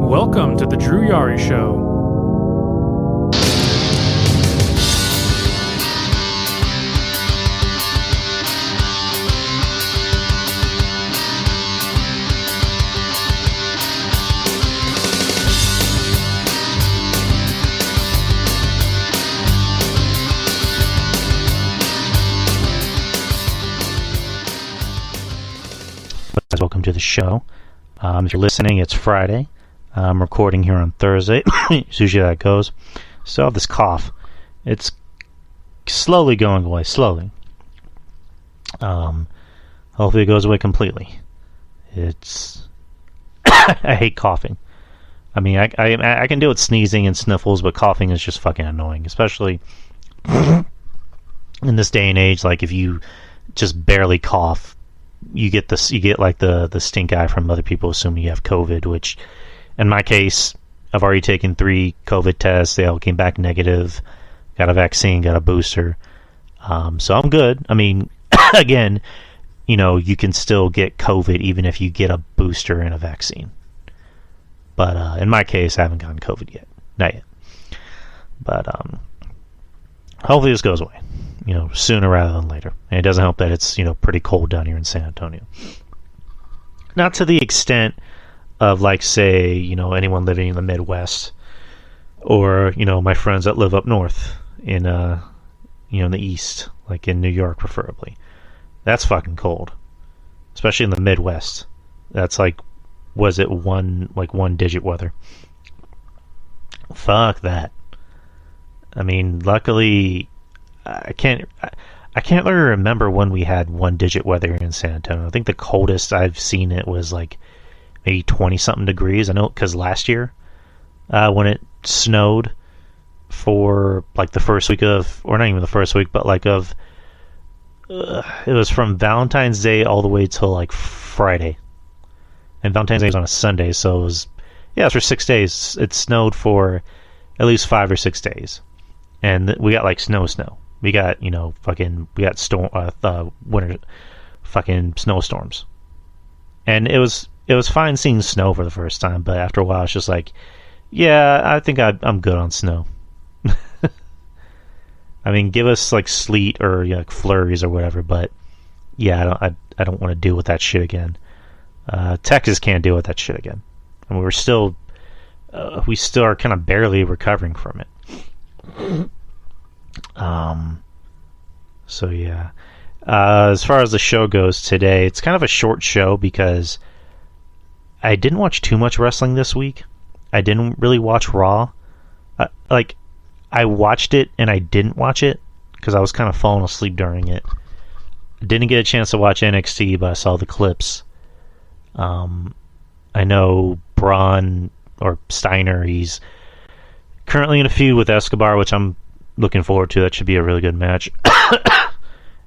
Welcome to the Drew Yari Show. Welcome to the show. If you're listening, it's Friday. I'm recording here on Thursday. It's usually how it goes. Still have this cough. It's slowly going away, slowly. Hopefully it goes away completely. It's... I hate coughing. I mean, I can deal with sneezing and sniffles, but coughing is just fucking annoying. Especially in this day and age, like if you just barely cough, you get like the stink eye from other people assuming you have COVID, which in my case, I've already taken 3 COVID tests. They all came back negative. Got a vaccine, got a booster. So I'm good. I mean, again, you know, you can still get COVID even if you get a booster and a vaccine. But in my case, I haven't gotten COVID yet. Not yet. But hopefully this goes away, you know, sooner rather than later. And it doesn't help that it's, you know, pretty cold down here in San Antonio. Not to the extent of, like, say, you know, anyone living in the Midwest or, you know, my friends that live up north in, you know, in the East, like in New York preferably. That's fucking cold. Especially in the Midwest. That's like, was it one digit weather? Fuck that. I mean, luckily, I can't really remember when we had 1 digit weather in San Antonio. I think the coldest I've seen it was like maybe 20-something degrees. I know because last year, when it snowed for like the first week of, or not even the first week, but like of, it was from Valentine's Day all the way till like Friday. And Valentine's Day was on a Sunday, so it was for 6 days. It snowed for at least 5 or 6 days. And we got like snow. We got, you know, we got winter fucking snowstorms. And it was fine seeing snow for the first time, but after a while it's just like, yeah, I think I'm good on snow. I mean, give us like sleet or, you know, like flurries or whatever, but yeah, I don't want to deal with that shit again. Texas can't deal with that shit again. And we still are kind of barely recovering from it. So yeah. As far as the show goes today, it's kind of a short show because I didn't watch too much wrestling this week. I didn't really watch Raw. I watched it and I didn't watch it because I was kind of falling asleep during it. I didn't get a chance to watch NXT, but I saw the clips. I know Braun or Steiner, he's currently in a feud with Escobar, which I'm looking forward to. That should be a really good match.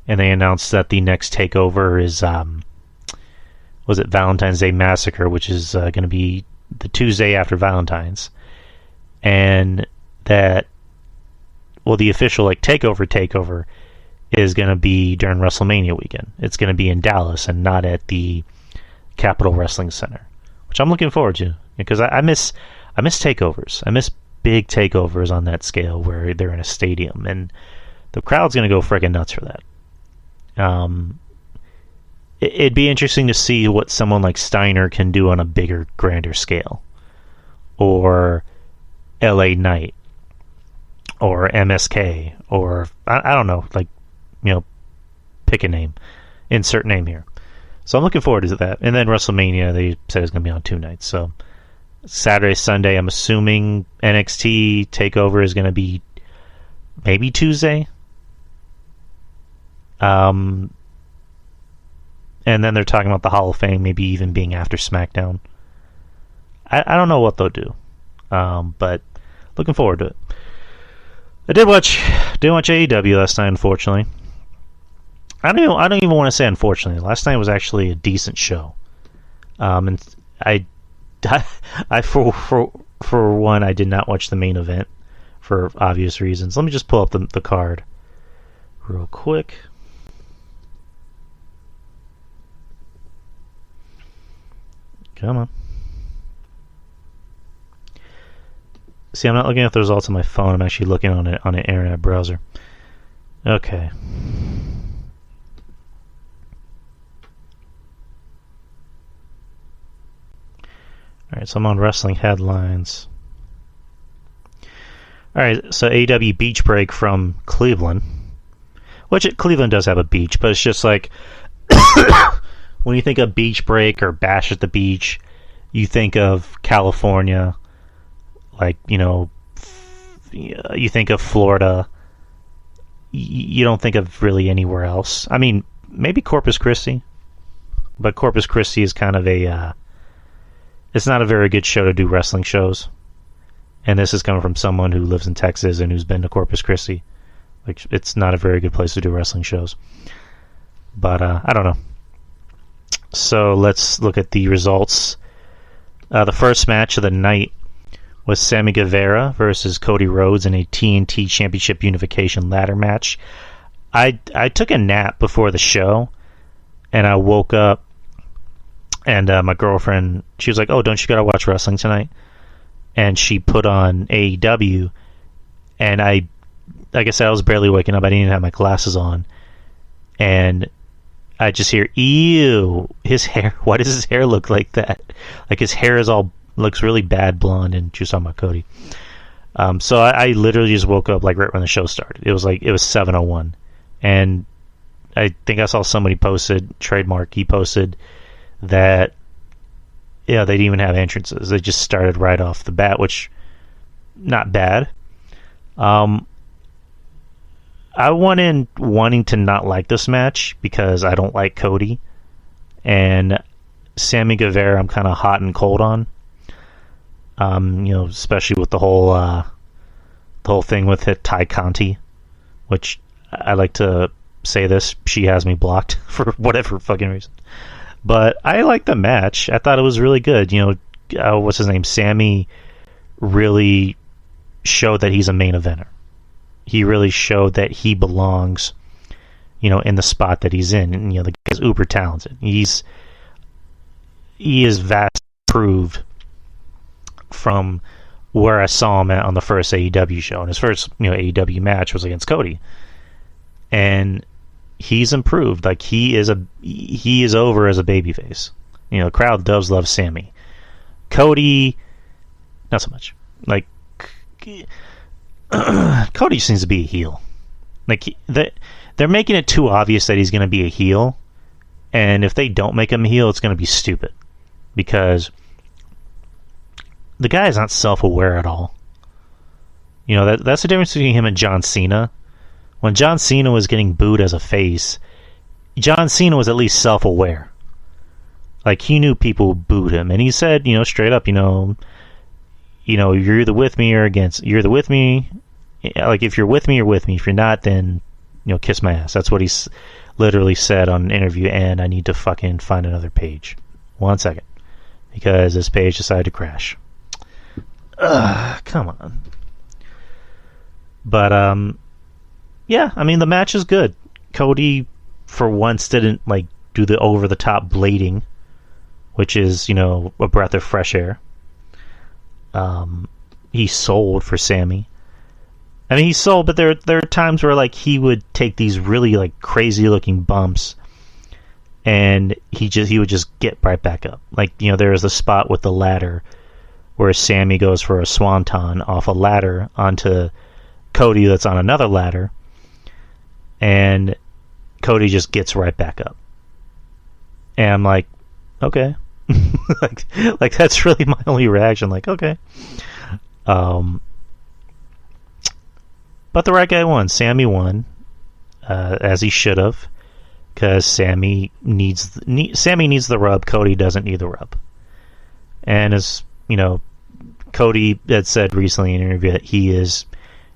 And they announced that the next takeover is was it Valentine's Day Massacre, which is going to be the Tuesday after Valentine's, and that, well, the official like takeover is going to be during WrestleMania weekend. It's going to be in Dallas and not at the Capitol Wrestling Center, which I'm looking forward to because I miss takeovers. I miss big takeovers on that scale where they're in a stadium and the crowd's going to go freaking nuts for that. It'd be interesting to see what someone like Steiner can do on a bigger, grander scale. Or LA Knight. Or MSK. Or, I don't know, like, you know, pick a name. Insert name here. So I'm looking forward to that. And then WrestleMania, they said it's going to be on 2 nights. So Saturday, Sunday, I'm assuming NXT TakeOver is going to be maybe Tuesday. And then they're talking about the Hall of Fame maybe even being after SmackDown. I don't know what they'll do, but looking forward to it. I did watch AEW last night. Unfortunately, I don't even want to say unfortunately. Last night was actually a decent show, and I for one, I did not watch the main event for obvious reasons. Let me just pull up the card real quick. Come on. See, I'm not looking at the results on my phone. I'm actually looking on an internet browser. Okay. Alright, so I'm on wrestling headlines. Alright, so AEW Beach Break from Cleveland. Cleveland does have a beach, but it's just like when you think of Beach Break or Bash at the Beach, you think of California, like, you think of Florida. You don't think of really anywhere else. I mean, maybe Corpus Christi, but Corpus Christi is kind of it's not a very good show to do wrestling shows. And this is coming from someone who lives in Texas and who's been to Corpus Christi. Like, it's not a very good place to do wrestling shows. But, I don't know. So, let's look at the results. The first match of the night was Sammy Guevara versus Cody Rhodes in a TNT Championship Unification ladder match. I took a nap before the show, and I woke up, and my girlfriend, she was like, "Oh, don't you gotta watch wrestling tonight?" And she put on AEW, and like I said, I was barely waking up. I didn't even have my glasses on. And I just hear, ew, his hair. Why does his hair look like that? Like, his hair looks really bad blonde, and she was talking about Cody. So I literally just woke up like right when the show started. It was 7:01. And I think I saw somebody posted, Trademark, he posted that, yeah, they didn't even have entrances. They just started right off the bat, which, not bad. I went in wanting to not like this match because I don't like Cody. And Sammy Guevara, I'm kind of hot and cold on. Especially with the whole thing with Ty Conti, which I like to say this, she has me blocked for whatever fucking reason. But I liked the match. I thought it was really good. What's his name? Sammy really showed that he's a main eventer. He really showed that he belongs, in the spot that he's in. And, the guy's uber talented. He is vastly improved from where I saw him at on the first AEW show. And his first, AEW match was against Cody. And he's improved. Like, he is over as a babyface. Crowd does love Sammy. Cody, not so much. Like, Cody seems to be a heel. Like, they're making it too obvious that he's going to be a heel, and if they don't make him a heel, it's going to be stupid, because the guy is not self-aware at all. That's the difference between him and John Cena. When John Cena was getting booed as a face, John Cena was at least self-aware. Like, he knew people booed him, and he said, straight up, you're either with me or against. You're either with me, like, if you're with me, you're with me. If you're not, then, kiss my ass. That's what he literally said on an interview, and I need to fucking find another page. 1 second. Because this page decided to crash. Come on. But, yeah, I mean, the match is good. Cody, for once, didn't, do the over-the-top blading, which is, a breath of fresh air. He sold for Sammy. I mean, he sold, but there are times where, he would take these really, crazy-looking bumps, and he would just get right back up. There was the spot with the ladder where Sammy goes for a swanton off a ladder onto Cody that's on another ladder, and Cody just gets right back up. And I'm like, okay. like that's really my only reaction. Like, okay. But the right guy won. Sammy won, as he should have, because Sammy needs the rub. Cody doesn't need the rub. And as Cody had said recently in an interview that he is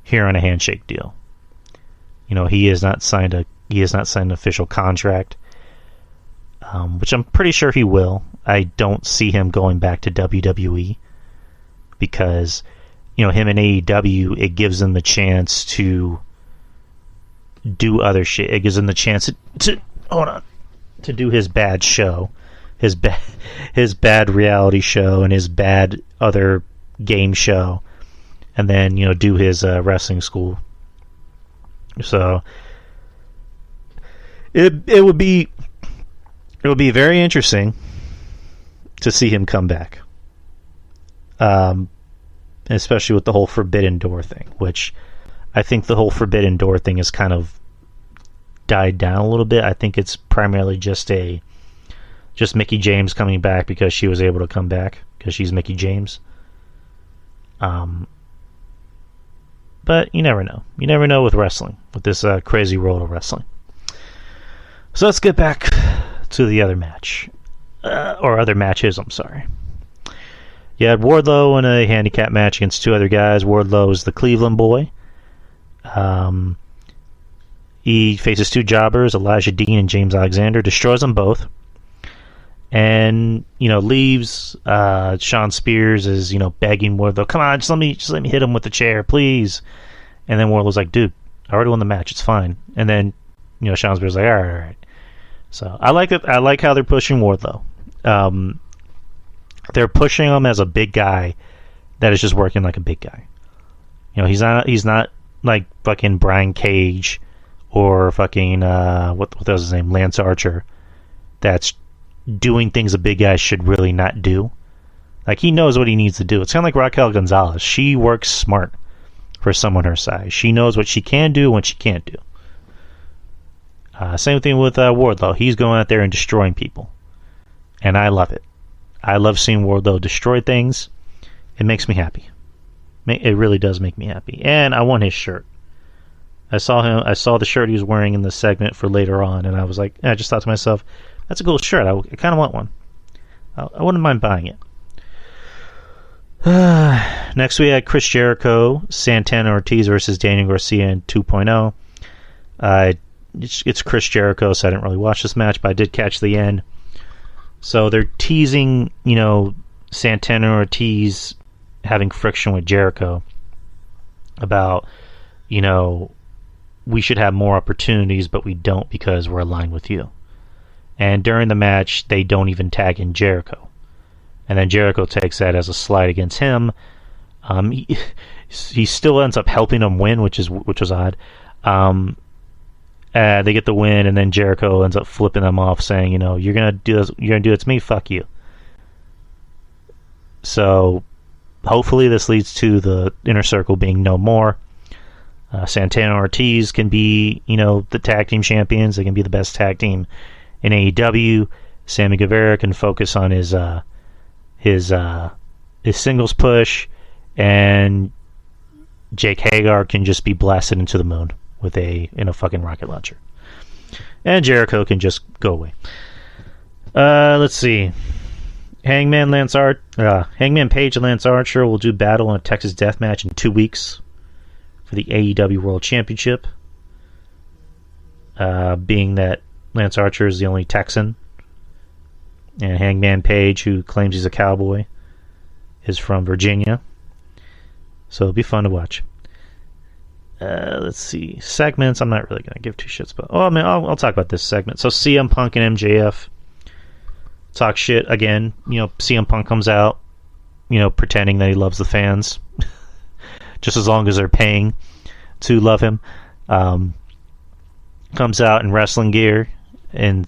here on a handshake deal. He has not signed an official contract, which I'm pretty sure he will. I don't see him going back to WWE because, him and AEW, it gives them the chance to do other shit. It gives him the chance to do his bad show, his bad reality show, and his bad other game show, and then do his wrestling school. So it would be very interesting to see him come back, especially with the whole Forbidden Door thing, which I think the whole Forbidden Door thing has kind of died down a little bit. I think it's primarily just Mickie James coming back because she was able to come back because she's Mickie James. But you never know. You never know with wrestling, with this crazy world of wrestling. So let's get back to the other match. Or other matches, I'm sorry. You had Wardlow in a handicap match against two other guys. Wardlow is the Cleveland boy. He faces two jobbers, Elijah Dean and James Alexander, destroys them both. And, leaves. Sean Spears is, begging Wardlow, come on, just let me hit him with the chair, please. And then Wardlow's like, dude, I already won the match, it's fine. And then, Sean Spears is like, all right. So I like it. I like how they're pushing Wardlow. They're pushing him as a big guy that is just working like a big guy. He's not like fucking Brian Cage or fucking what was his name, Lance Archer, that's doing things a big guy should really not do. Like, he knows what he needs to do. It's kind of like Raquel Gonzalez. She works smart for someone her size. She knows what she can do and what she can't do. Same thing with Wardlow. He's going out there and destroying people. And I love it. I love seeing Wardlow destroy things. It makes me happy. It really does make me happy. And I want his shirt. I saw the shirt he was wearing in the segment for later on, and I was like, I just thought to myself, that's a cool shirt. I kind of want one. I wouldn't mind buying it. Next we had Chris Jericho, Santana Ortiz versus Daniel Garcia in 2.0. It's Chris Jericho, so I didn't really watch this match, but I did catch the end. So they're teasing, Santana Ortiz having friction with Jericho about, we should have more opportunities, but we don't because we're aligned with you. And during the match, they don't even tag in Jericho. And then Jericho takes that as a slight against him. He still ends up helping him win, which was odd. They get the win, and then Jericho ends up flipping them off, saying, you're gonna do this. You're gonna do it to me. Fuck you. So hopefully this leads to the Inner Circle being no more. Santana Ortiz can be, the tag team champions. They can be the best tag team in AEW. Sammy Guevara can focus on his singles push, and Jake Hager can just be blasted into the moon with a fucking rocket launcher, and Jericho can just go away. Let's see. Hangman Page and Lance Archer will do battle in a Texas Death Match in 2 weeks for the AEW World Championship. Being that Lance Archer is the only Texan, and Hangman Page, who claims he's a cowboy, is from Virginia. So it'll be fun to watch. Let's see. Segments, I'm not really going to give two shits about. I'll talk about this segment. So CM Punk and MJF talk shit again. CM Punk comes out, pretending that he loves the fans. Just as long as they're paying to love him. Comes out in wrestling gear, and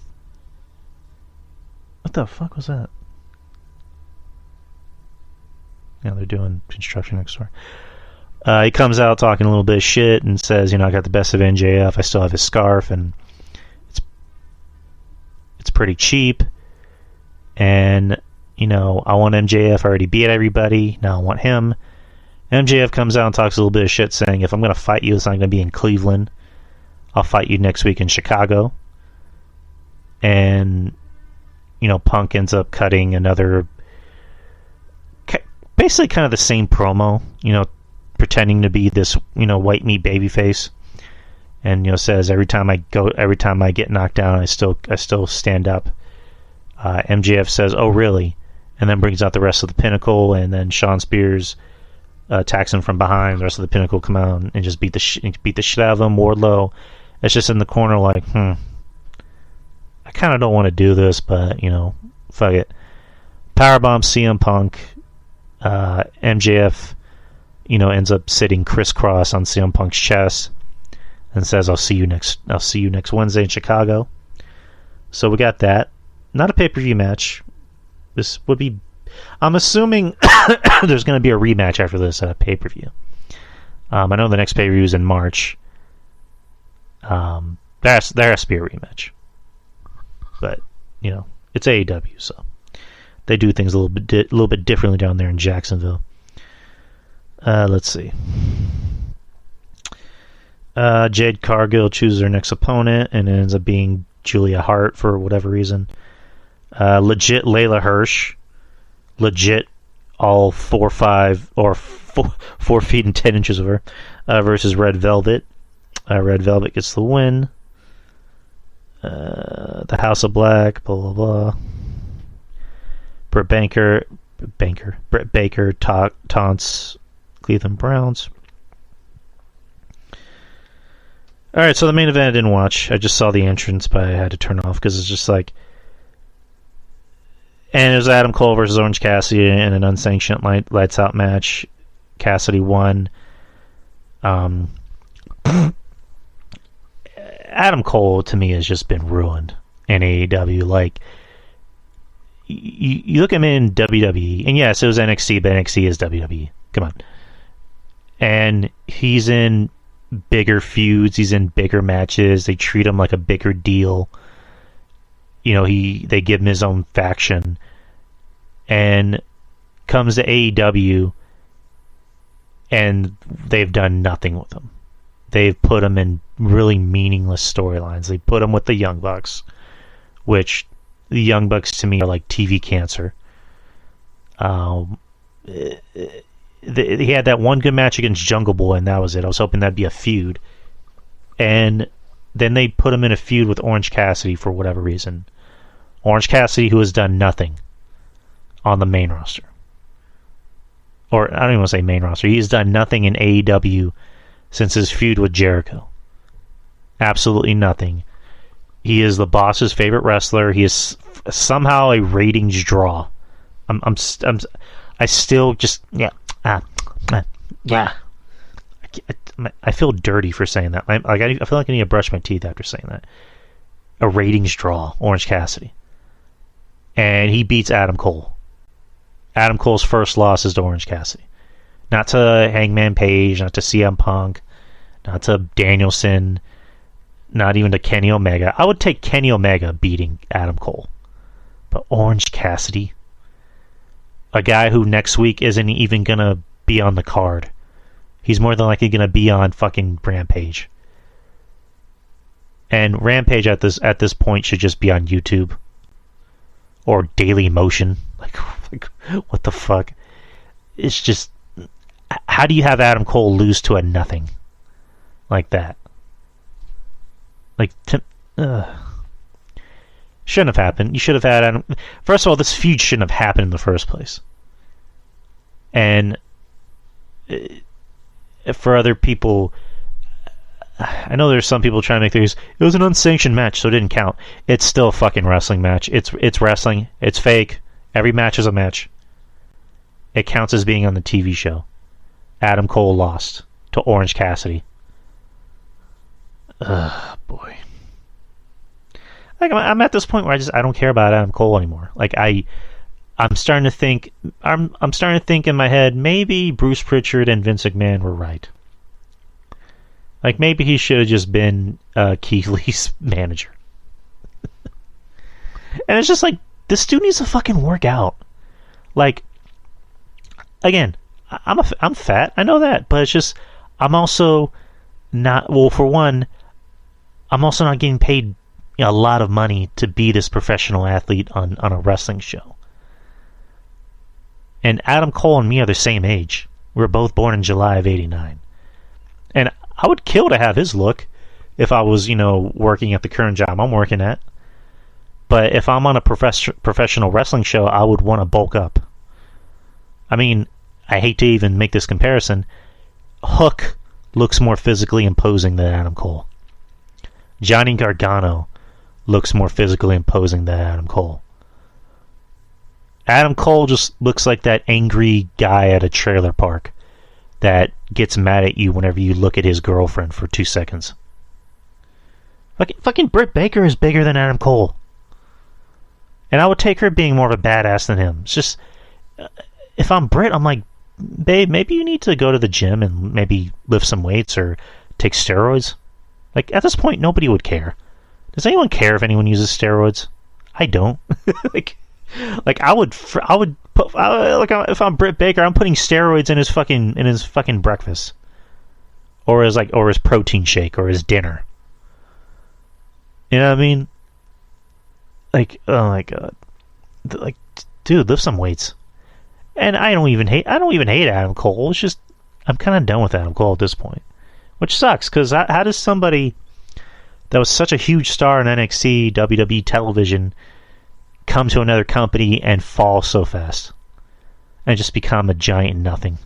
what the fuck was that? Yeah, they're doing construction next door. He comes out talking a little bit of shit and says, I got the best of MJF. I still have his scarf, and it's pretty cheap. And, I want MJF. I already beat everybody. Now I want him. MJF comes out and talks a little bit of shit, saying, if I'm going to fight you, it's not going to be in Cleveland. I'll fight you next week in Chicago. And, Punk ends up cutting another, basically kind of the same promo, pretending to be this, white meat babyface, and says every time I get knocked down, I still stand up. MJF says, "Oh, really?" and then brings out the rest of the Pinnacle, and then Sean Spears attacks him from behind. The rest of the Pinnacle come out and just beat the shit out of him. Wardlow is just in the corner like, I kind of don't want to do this, but fuck it. Powerbomb CM Punk. MJF ends up sitting crisscross on CM Punk's chest and says, I'll see you next Wednesday in Chicago. So we got that. Not a pay-per-view match. This would be, I'm assuming there's going to be a rematch after this at a pay-per-view. I know the next pay-per-view is in March. There has to be a rematch. But, it's AEW, so they do things a little bit differently down there in Jacksonville. Let's see. Jade Cargill chooses her next opponent, and it ends up being Julia Hart for whatever reason. Legit Layla Hirsch. Legit all 4 feet and 10 inches of her. Versus Red Velvet. Red Velvet gets the win. The House of Black, blah, blah, blah. Britt Baker taunts Cleveland Browns. Alright, so the main event I didn't watch. I just saw the entrance, but I had to turn off because it's just like... And it was Adam Cole versus Orange Cassidy in an unsanctioned lights out match. Cassidy won. Adam Cole, to me, has just been ruined in AEW. Like, you look at him in WWE, and yes, it was NXT, but NXT is WWE. Come on. And he's in bigger feuds, he's in bigger matches, they treat him like a bigger deal. They give him his own faction. And comes to AEW, and they've done nothing with him. They've put him in really meaningless storylines. They put him with the Young Bucks, which the Young Bucks to me are like TV cancer. He had that one good match against Jungle Boy, and that was it. I was hoping that'd be a feud. And then they put him in a feud with Orange Cassidy for whatever reason. Orange Cassidy, who has done nothing on the main roster. Or, I don't even want to say main roster. He's done nothing in AEW since his feud with Jericho. Absolutely nothing. He is the boss's favorite wrestler. He is somehow a ratings draw. I still just... Yeah. I feel dirty for saying that. I feel like I need to brush my teeth after saying that. A ratings draw, Orange Cassidy. And he beats Adam Cole. Adam Cole's first loss is to Orange Cassidy. Not to Hangman Page, not to CM Punk, not to Danielson, not even to Kenny Omega. I would take Kenny Omega beating Adam Cole. But Orange Cassidy, a guy who next week isn't even going to be on the card. He's more than likely going to be on fucking Rampage. And Rampage at this point should just be on YouTube. Or Daily Motion. Like, what the fuck? It's just... How do you have Adam Cole lose to a nothing like that? Like, shouldn't have happened. You should have had Adam... First of all, this feud shouldn't have happened in the first place. And for other people... I know there's some people trying to make theories. It was an unsanctioned match, so it didn't count. It's still a fucking wrestling match. It's wrestling. It's fake. Every match is a match. It counts as being on the TV show. Adam Cole lost to Orange Cassidy. Ugh, boy. Like, I'm at this point where I don't care about Adam Cole anymore. Like, I'm starting to think in my head, maybe Bruce Pritchard and Vince McMahon were right. Like, maybe he should have just been Keith Lee's manager. And it's just like, this dude needs to fucking work out. Like, again, I'm fat, I know that, but it's just, I'm also not, well, for one, I'm also not getting paid a lot of money to be this professional athlete on a wrestling show. And Adam Cole and me are the same age. We were both born in July of '89. And I would kill to have his look if I was, working at the current job I'm working at. But if I'm on a professional wrestling show, I would want to bulk up. I mean, I hate to even make this comparison. Hook looks more physically imposing than Adam Cole. Johnny Gargano looks more physically imposing than Adam Cole. Adam Cole just looks like that angry guy at a trailer park that gets mad at you whenever you look at his girlfriend for 2 seconds. Fucking Britt Baker is bigger than Adam Cole. And I would take her being more of a badass than him. It's just, if I'm Britt, I'm like, babe, maybe you need to go to the gym and maybe lift some weights or take steroids. Like, at this point, nobody would care. Does anyone care if anyone uses steroids? I don't. like I would put, like, if I'm Britt Baker, I'm putting steroids in his fucking breakfast, or his protein shake, or his dinner. You know what I mean? Like, oh my god, like, dude, lift some weights. And I don't even hate Adam Cole. It's just, I'm kind of done with Adam Cole at this point, which sucks, because how does somebody that was such a huge star in NXT, WWE television, come to another company and fall so fast and just become a giant nothing?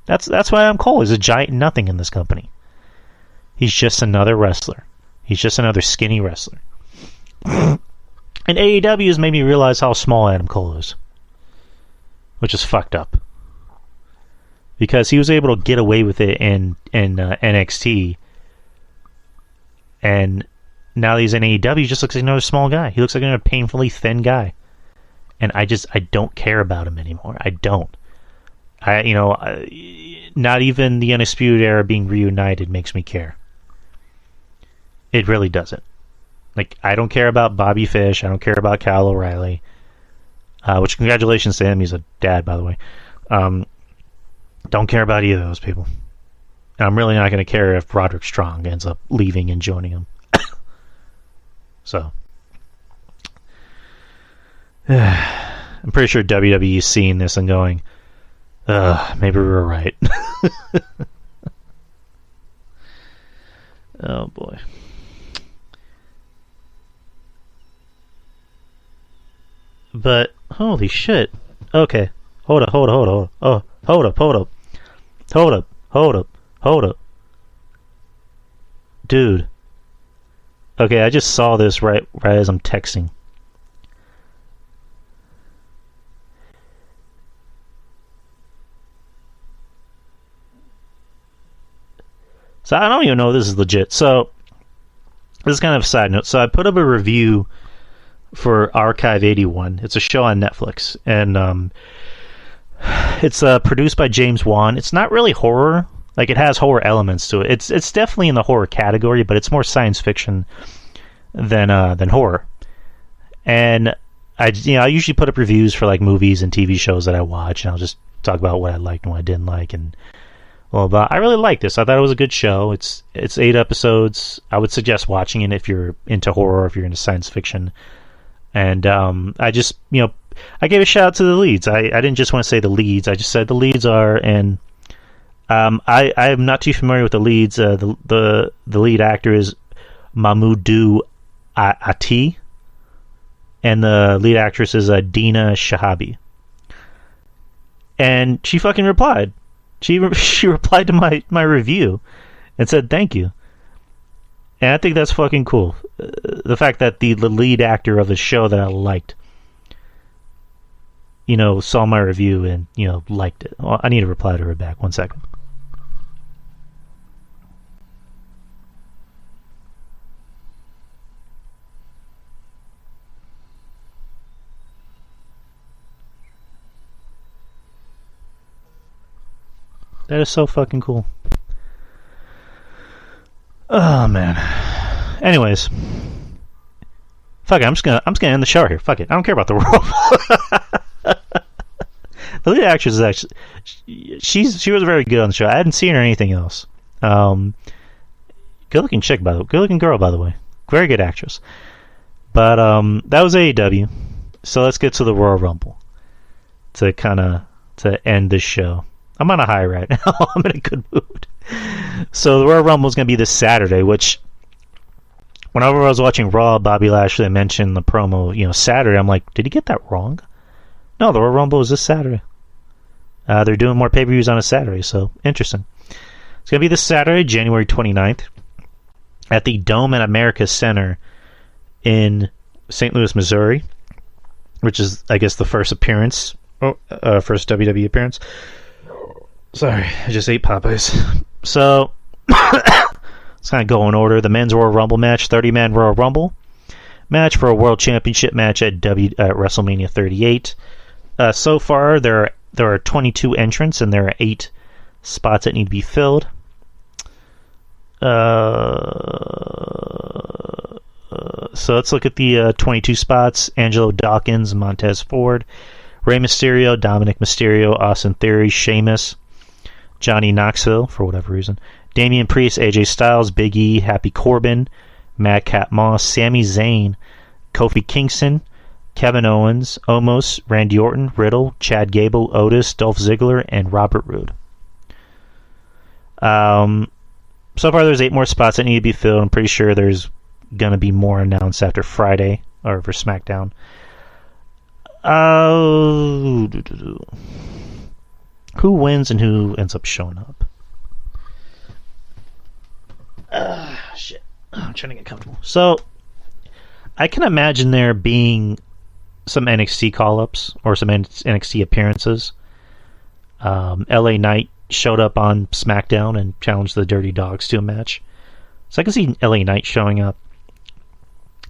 That's why Adam Cole is a giant nothing in this company. He's just another wrestler. He's just another skinny wrestler. And AEW has made me realize how small Adam Cole is, which is fucked up. Because he was able to get away with it in NXT, and now that he's in AEW, he just looks like another small guy. He looks like another painfully thin guy. And I don't care about him anymore. I don't. Not even the Undisputed Era being reunited makes me care. It really doesn't. Like, I don't care about Bobby Fish. I don't care about Kyle O'Reilly. Which, congratulations to him. He's a dad, by the way. Don't care about either of those people. And I'm really not going to care if Roderick Strong ends up leaving and joining him. So, I'm pretty sure WWE's seeing this and going, maybe we were right. Oh boy. But holy shit. Okay. Hold up. Oh, hold up. Dude. Okay, I just saw this right as I'm texting. So I don't even know if this is legit. So this is kind of a side note. So I put up a review for Archive 81. It's a show on Netflix, and it's produced by James Wan. It's not really horror. Like, it has horror elements to it. It's definitely in the horror category, but it's more science fiction than horror. And I usually put up reviews for like movies and TV shows that I watch, and I'll just talk about what I liked and what I didn't like. And well, but I really liked this. I thought it was a good show. It's 8 episodes. I would suggest watching it if you're into horror, if you're into science fiction. And I just, I gave a shout out to the leads. I didn't just want to say the leads. I just said the leads are, and I am not too familiar with the leads. The lead actor is Mahmoudou Ati, and the lead actress is Dina Shahabi. And she fucking replied. She replied to my review and said thank you. And I think that's fucking cool. The fact that the lead actor of the show that I liked, saw my review and, liked it. Well, I need to reply to her back. 1 second. That is so fucking cool. Oh man. Anyways, fuck it. I'm just gonna end the show here. Fuck it. I don't care about the world. The lead actress is actually she was very good on the show. I hadn't seen her in anything else. Good looking chick, by the way. Good looking girl, by the way. Very good actress. But that was AEW. So let's get to the Royal Rumble to end this show. I'm on a high right now. I'm in a good mood. So the Royal Rumble is going to be this Saturday, which whenever I was watching Raw, Bobby Lashley mentioned the promo, Saturday. I'm like, did he get that wrong? No, the Royal Rumble is this Saturday. They're doing more pay-per-views on a Saturday, so interesting. It's going to be this Saturday, January 29th, at the Dome at America Center in St. Louis, Missouri, which is, I guess, the first appearance, first WWE appearance. Sorry, I just ate Popeyes. So, let's kind of go in order. The men's Royal Rumble match, 30-man Royal Rumble match for a World Championship match at WrestleMania 38. So far, there are 22 entrants, and there are 8 spots that need to be filled. So let's look at the 22 spots. Angelo Dawkins, Montez Ford, Rey Mysterio, Dominic Mysterio, Austin Theory, Sheamus, Johnny Knoxville, for whatever reason, Damian Priest, AJ Styles, Big E, Happy Corbin, Madcap Moss, Sami Zayn, Kofi Kingston, Kevin Owens, Omos, Randy Orton, Riddle, Chad Gable, Otis, Dolph Ziggler, and Robert Roode. So far, there's 8 more spots that need to be filled. I'm pretty sure there's going to be more announced after Friday, or for SmackDown. Who wins and who ends up showing up? Shit. I'm trying to get comfortable. So, I can imagine there being some NXT call-ups or some NXT appearances. LA Knight showed up on SmackDown and challenged the Dirty Dogs to a match. So I can see LA Knight showing up.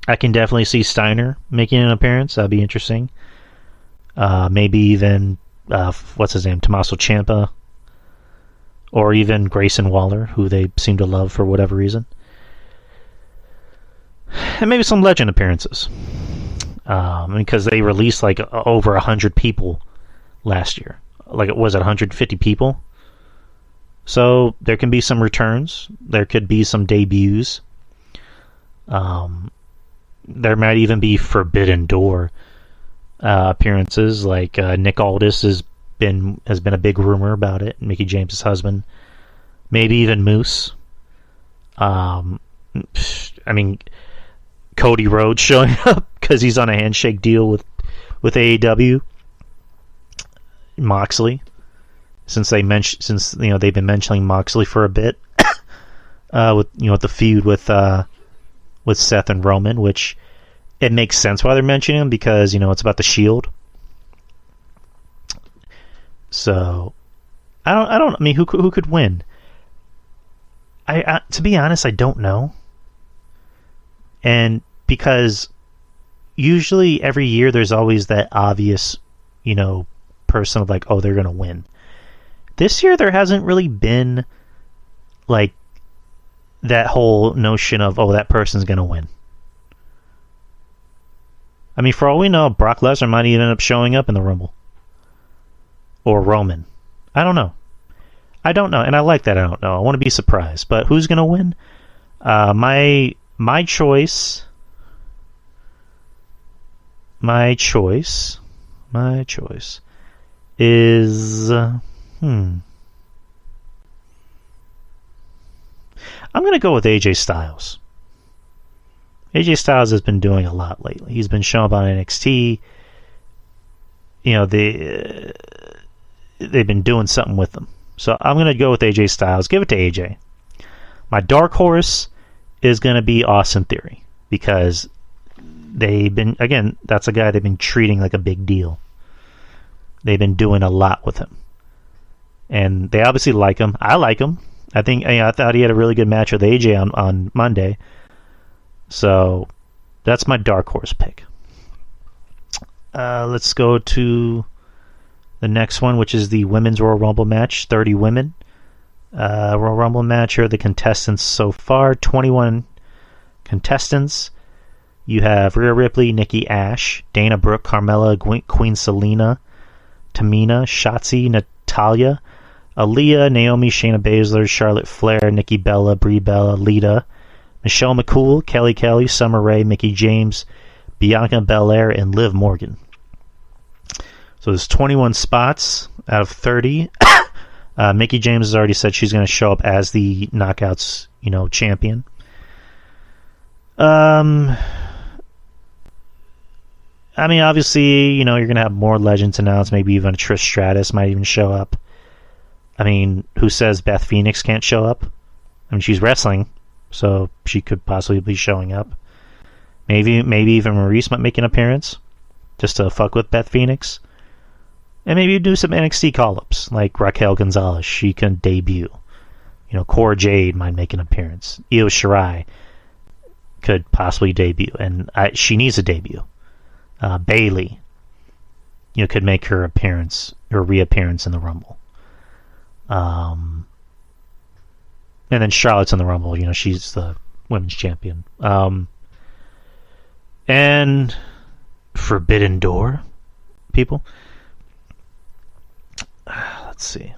I can definitely see Steiner making an appearance. That'd be interesting. Maybe even, what's his name? Tommaso Ciampa. Or even Grayson Waller, who they seem to love for whatever reason. And maybe some legend appearances. Because they released like over 100 people last year. Like, was it 150 people? So there can be some returns. There could be some debuts. There might even be Forbidden Door appearances. Like Nick Aldis has been a big rumor about it. Mickie James' husband. Maybe even Moose. I mean, Cody Rhodes showing up because he's on a handshake deal with AEW. Moxley, since they've been mentioning Moxley for a bit, with the feud with Seth and Roman, which it makes sense why they're mentioning him because it's about the Shield. So I mean, who could win? I to be honest, I don't know. And because usually every year there's always that obvious, person of like, oh, they're gonna win. This year there hasn't really been like that whole notion of, oh, that person's gonna win. I mean, for all we know, Brock Lesnar might even end up showing up in the Rumble. Or Roman. I don't know. And I like that I don't know. I want to be surprised. But who's gonna win? My choice is I'm gonna go with AJ Styles. AJ Styles has been doing a lot lately. He's been showing up on NXT. They've been doing something with him. So I'm gonna go with AJ Styles. Give it to AJ. My dark horse is gonna be Austin Theory because that's a guy they've been treating like a big deal. They've been doing a lot with him. And they obviously like him. I like him. I thought he had a really good match with AJ on Monday. So that's my dark horse pick. Let's go to the next one, which is the Women's Royal Rumble match. 30 women. Royal Rumble match. Here are the contestants so far. 21 contestants. You have Rhea Ripley, Nikki Ash, Dana Brooke, Carmella, Queen Selena, Tamina, Shotzi, Natalya, Aaliyah, Naomi, Shayna Baszler, Charlotte Flair, Nikki Bella, Brie Bella, Lita, Michelle McCool, Kelly, Summer Rae, Mickie James, Bianca Belair, and Liv Morgan. So there's 21 spots out of 30. Mickie James has already said she's going to show up as the Knockouts, champion. I mean, obviously, you're going to have more legends announced. Maybe even Trish Stratus might even show up. I mean, who says Beth Phoenix can't show up? I mean, she's wrestling, so she could possibly be showing up. Maybe even Maurice might make an appearance, just to fuck with Beth Phoenix. And maybe do some NXT call-ups. girls like Raquel Gonzalez, she can debut. Cora Jade might make an appearance. Io Shirai could possibly debut, and she needs a debut. Bayley, could make her reappearance in the Rumble. And then Charlotte's in the Rumble. She's the women's champion. And Forbidden Door people. Let's see.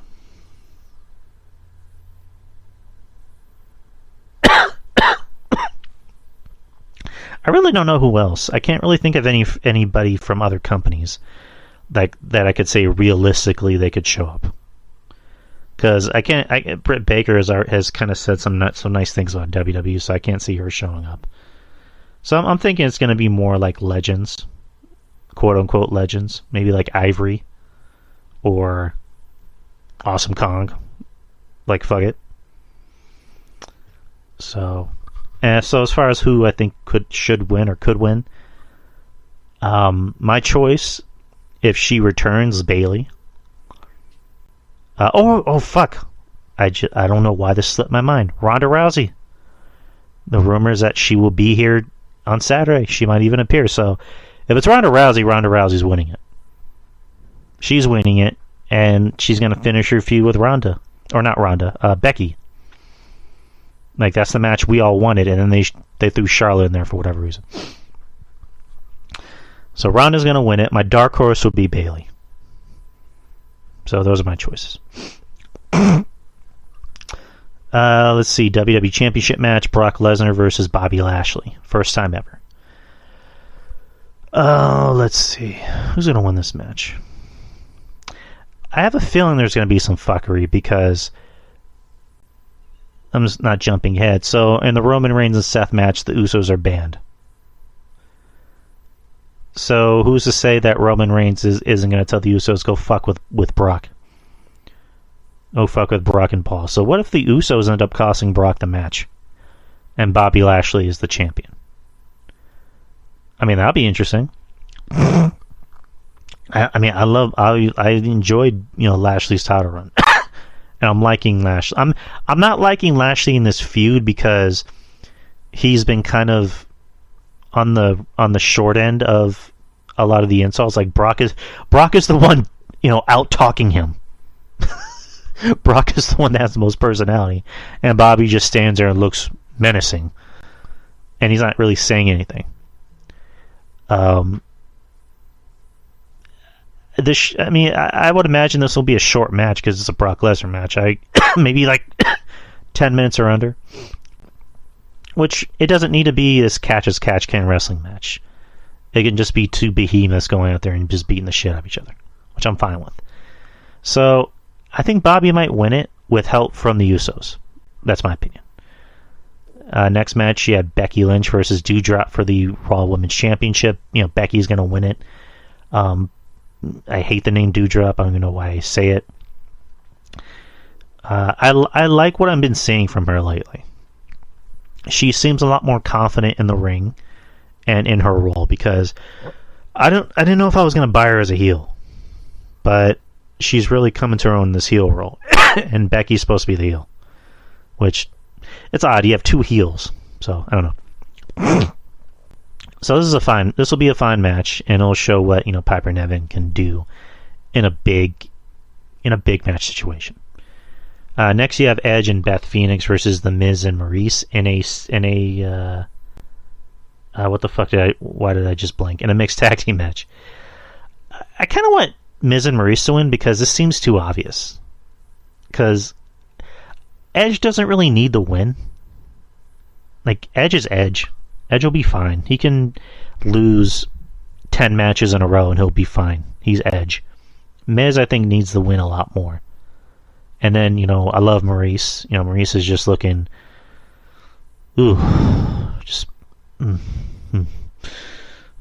I really don't know who else. I can't really think of anybody from other companies that I could say realistically they could show up. Because Britt Baker has kind of said some nice things about WWE, so I can't see her showing up. So I'm thinking it's going to be more like legends, quote unquote legends, maybe like Ivory or Awesome Kong. Like, fuck it. So as far as who I think should win or could win, my choice, if she returns, is Bayley. Fuck! I don't know why this slipped my mind. Ronda Rousey. The rumors that she will be here on Saturday. She might even appear. So if it's Ronda Rousey's winning it. She's winning it, and she's going to finish her feud with Ronda. Or not Ronda, Becky. Like, that's the match we all wanted, and then they threw Charlotte in there for whatever reason. So Ronda's going to win it. My dark horse would be Bayley. So those are my choices. Let's see. WWE Championship match. Brock Lesnar versus Bobby Lashley. First time ever. Let's see. Who's going to win this match? I have a feeling there's going to be some fuckery because I'm just not jumping ahead. So in the Roman Reigns and Seth match, the Usos are banned. So who's to say that Roman Reigns isn't going to tell the Usos go fuck with Brock? Oh, fuck with Brock and Paul. So what if the Usos end up costing Brock the match, and Bobby Lashley is the champion? I mean, that'd be interesting. I enjoyed Lashley's title run, and I'm liking Lashley. I'm not liking Lashley in this feud because he's been kind of on the short end of a lot of the insults. Like Brock is the one out talking him. Brock is the one that has the most personality, and Bobby just stands there and looks menacing, and he's not really saying anything. I would imagine this will be a short match because it's a Brock Lesnar match. Maybe like 10 minutes or under. Which, it doesn't need to be this catch-as-catch-can wrestling match. It can just be two behemoths going out there and just beating the shit out of each other, which I'm fine with. So, I think Bobby might win it with help from the Usos. That's my opinion. Next match, you had Becky Lynch versus Doudrop for the Raw Women's Championship. Becky's going to win it. I hate the name Doudrop. I don't even know why I say it. I like what I've been seeing from her lately. She seems a lot more confident in the ring and in her role, because I didn't know if I was going to buy her as a heel, but she's really coming to her own in this heel role. And Becky's supposed to be the heel, which, it's odd. You have two heels, so I don't know. So this will be a fine match, and it'll show what Piper Niven can do in a big match situation. Next, you have Edge and Beth Phoenix versus The Miz and Maurice in a what the fuck why did I just blank? In a mixed tag team match. I kind of want Miz and Maurice to win because this seems too obvious. Because Edge doesn't really need the win. Like, Edge is Edge. Edge will be fine. He can lose 10 matches in a row and he'll be fine. He's Edge. Miz, I think, needs the win a lot more. And then, I love Maurice. Maurice is just looking...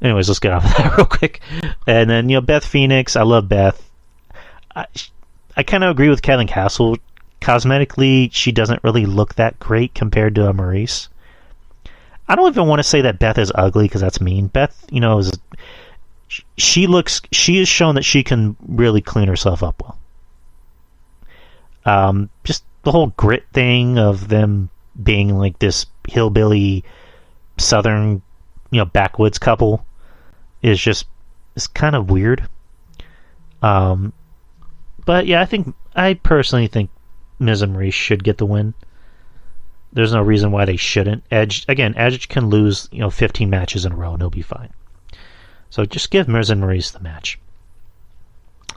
Anyways, let's get off of that real quick. And then, Beth Phoenix. I love Beth. I kind of agree with Kevin Castle. Cosmetically, she doesn't really look that great compared to Maurice. I don't even want to say that Beth is ugly because that's mean. Beth, she has shown that she can really clean herself up well. Just the whole grit thing of them being like this hillbilly southern, backwoods couple is kind of weird. But yeah, I personally think Miz and Maurice should get the win. There's no reason why they shouldn't. Edge can lose 15 matches in a row and he'll be fine. So just give Miz and Maurice the match.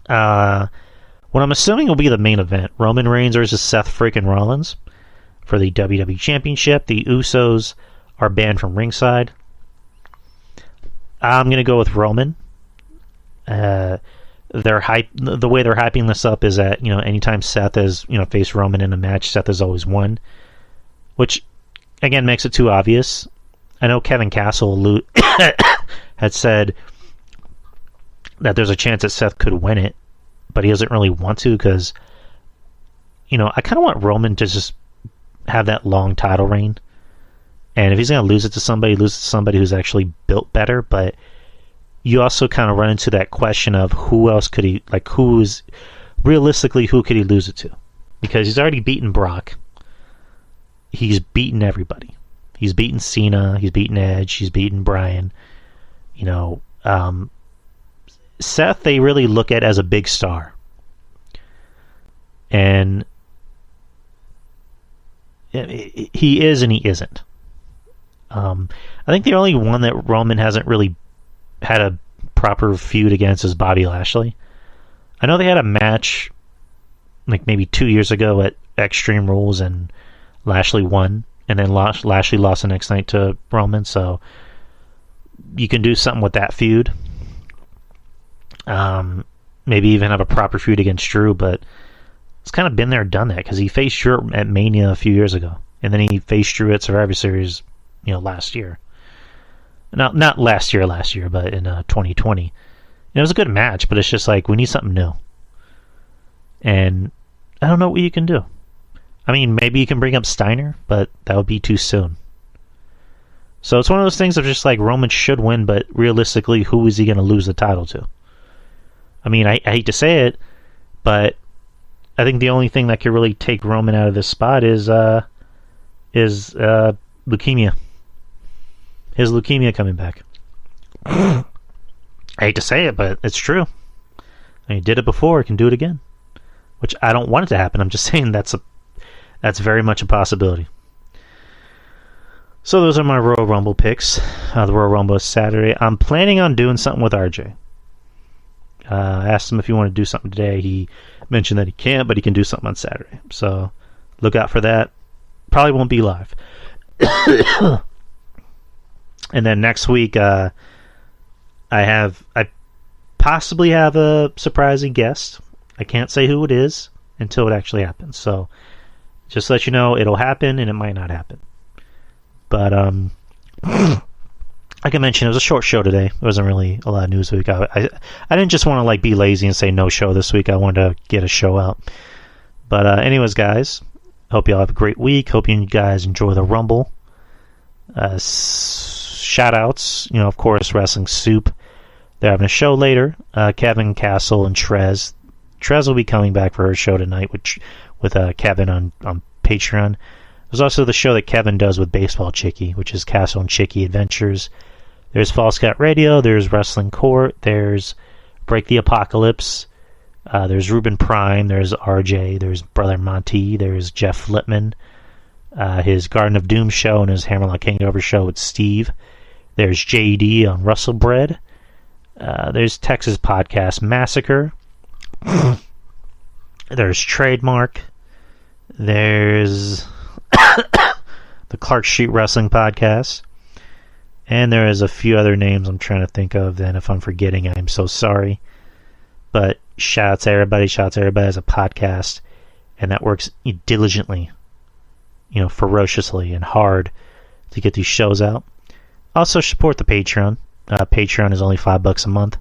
What I'm assuming will be the main event: Roman Reigns versus Seth freaking Rollins for the WWE Championship. The Usos are banned from ringside. I'm gonna go with Roman. The way they're hyping this up is that anytime Seth has faced Roman in a match, Seth has always won, which again makes it too obvious. I know Kevin Castle had said that there's a chance that Seth could win it, but he doesn't really want to because I kind of want Roman to just have that long title reign, and if he's going to lose it to somebody, who's actually built better. But you also kind of run into that question of who else could he, who could he lose it to? Because he's already beaten Brock. He's beaten everybody. He's beaten Cena. He's beaten Edge. He's beaten Bryan. Seth, they really look at as a big star. And he is and he isn't. I think the only one that Roman hasn't really had a proper feud against is Bobby Lashley. I know they had a match maybe 2 years ago at Extreme Rules and Lashley won, and then Lashley lost the next night to Roman, so you can do something with that feud. Maybe even have a proper feud against Drew, but it's kind of been there, done that, because he faced Drew at Mania a few years ago, and then he faced Drew at Survivor Series, last year. Not last year, but in 2020. It was a good match, but it's just we need something new. And I don't know what you can do. I mean, maybe you can bring up Steiner, but that would be too soon. So it's one of those things of just Roman should win, but realistically, who is he going to lose the title to? I mean, I hate to say it, but I think the only thing that could really take Roman out of this spot is leukemia. His leukemia coming back. I hate to say it, but it's true. He did it before, he can do it again. Which I don't want it to happen. I'm just saying that's very much a possibility. So those are my Royal Rumble picks. The Royal Rumble is Saturday. I'm planning on doing something with RJ. I asked him if he wanted to do something today. He mentioned that he can't, but he can do something on Saturday. So look out for that. Probably won't be live. And then next week, I possibly have a surprising guest. I can't say who it is until it actually happens. So just to let you know, it'll happen and it might not happen. But like I mentioned, it was a short show today. There wasn't really a lot of news week. I didn't just want to be lazy and say no show this week. I wanted to get a show out. But anyways, guys, hope you all have a great week. Hope you guys enjoy the Rumble. Shout outs, of course, Wrestling Soup. They're having a show later. Kevin Castle and Trez. Trez will be coming back for her show tonight with Kevin on Patreon. There's also the show that Kevin does with Baseball Chicky, which is Castle and Chicky Adventures. There's False Count Radio. There's Wrestling Court. There's Break the Apocalypse. There's Ruben Prime. There's RJ. There's Brother Monty. There's Jeff Flipman. His Garden of Doom show and his Hammerlock Hangover show with Steve. There's JD on Russell Bread. There's Texas Podcast Massacre. There's Trademark. There's the Clark Street Wrestling Podcast. And there is a few other names I'm trying to think of, and if I'm forgetting, I'm so sorry. But shout out to everybody. Shout out to everybody as a podcast. And that works diligently, ferociously and hard to get these shows out. Also support the Patreon. Patreon is only $5 a month.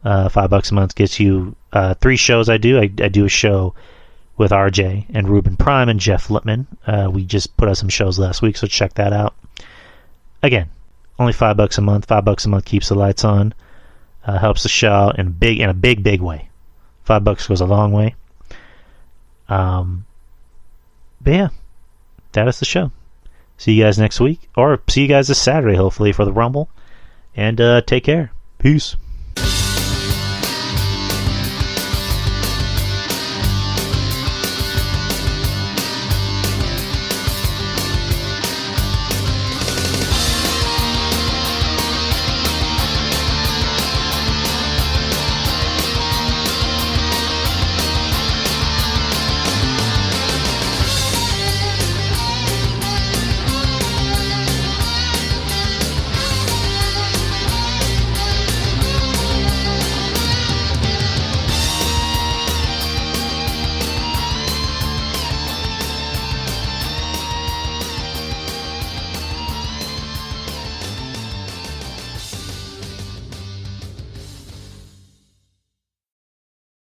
$5 a month gets you 3 shows. I do a show with RJ and Ruben Prime and Jeff Lippman. We just put out some shows last week, so check that out. Again, only $5 a month. $5 a month keeps the lights on. Helps the show in a big way. $5 goes a long way. But yeah, that is the show. See you guys next week, or see you guys this Saturday, hopefully, for the Rumble. And take care. Peace.